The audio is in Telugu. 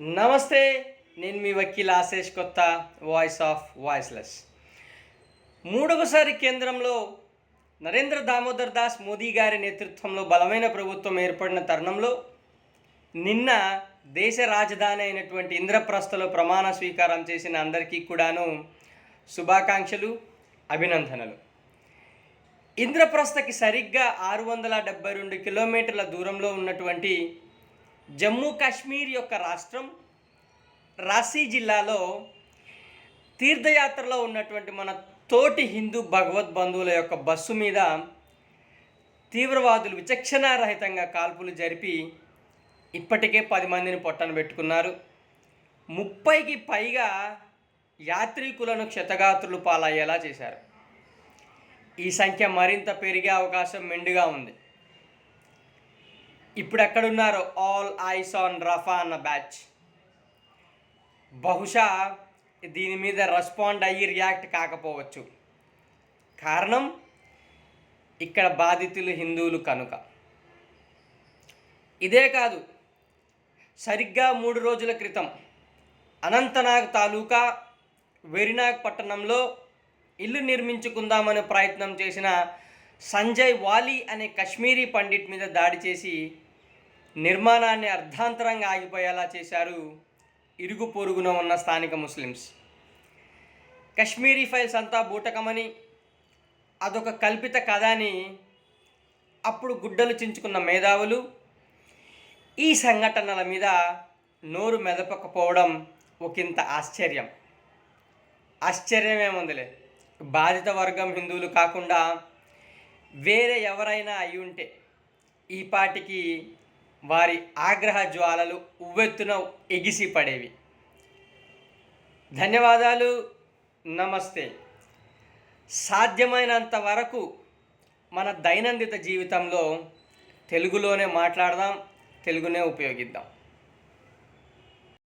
నమస్తే, నేను మీ వకీల్ ఆశేష్ కొత్త, వాయిస్ ఆఫ్ వాయిస్లెస్. మూడవసారి కేంద్రంలో నరేంద్ర దామోదర్ దాస్ మోదీ గారి నేతృత్వంలో బలమైన ప్రభుత్వం ఏర్పడిన తరుణంలో నిన్న దేశ రాజధాని అయినటువంటి ఇంద్రప్రస్థలో ప్రమాణ స్వీకారం చేసిన అందరికీ కూడాను శుభాకాంక్షలు, అభినందనలు. ఇంద్రప్రస్థకి సరిగ్గా 672 కిలోమీటర్ల దూరంలో ఉన్నటువంటి జమ్మూ కాశ్మీర్ యొక్క రాష్ట్రం రాశి జిల్లాలో తీర్థయాత్రలో ఉన్నటువంటి మన తోటి హిందూ భగవద్బంధువుల యొక్క బస్సు మీద తీవ్రవాదులు విచక్షణారహితంగా కాల్పులు జరిపి ఇప్పటికే 10 మందిని పొట్టన పెట్టుకున్నారు. 30కి పైగా యాత్రికులను క్షతగాత్రులు పాలయ్యేలా చేశారు. ఈ సంఖ్య మరింత పెరిగే అవకాశం మెండుగా ఉంది. ఇప్పుడు ఎక్కడున్నారో ఆల్ ఐస్ ఆన్ రఫా అన్న బ్యాచ్ బహుశా దీని మీద రెస్పాండ్ అయ్యి రియాక్ట్ కాకపోవచ్చు. కారణం ఇక్కడ బాధితులు హిందువులు కనుక. ఇదే కాదు, సరిగ్గా 3 రోజుల క్రితం అనంతనాగ్ తాలూకా వెరినాగ్ పట్టణంలో ఇల్లు నిర్మించుకుందామనే ప్రయత్నం చేసిన సంజయ్ వాలీ అనే కశ్మీరీ పండిట్ మీద దాడి చేసి నిర్మాణాన్ని అర్ధాంతరంగా ఆగిపోయేలా చేశారు ఇరుగు పొరుగున ఉన్న స్థానిక ముస్లిమ్స్. కశ్మీరీ ఫైల్స్ అంతా బూటకమని, అదొక కల్పిత కథ అని అప్పుడు గుడ్డలు చించుకున్న మేధావులు ఈ సంఘటనల మీద నోరు మెదపకపోవడం ఒకంత ఆశ్చర్యమేముందిలే. బాధిత వర్గం హిందువులు కాకుండా వేరే ఎవరైనా అయి ఉంటే ఈ పాటికి వారి ఆగ్రహ జ్వాలలు ఉవ్వెత్తున ఎగిసి పడేవి. ధన్యవాదాలు, నమస్తే. సాధ్యమైనంత వరకు మన దైనందిన జీవితంలో తెలుగులోనే మాట్లాడదాం, తెలుగునే ఉపయోగిద్దాం.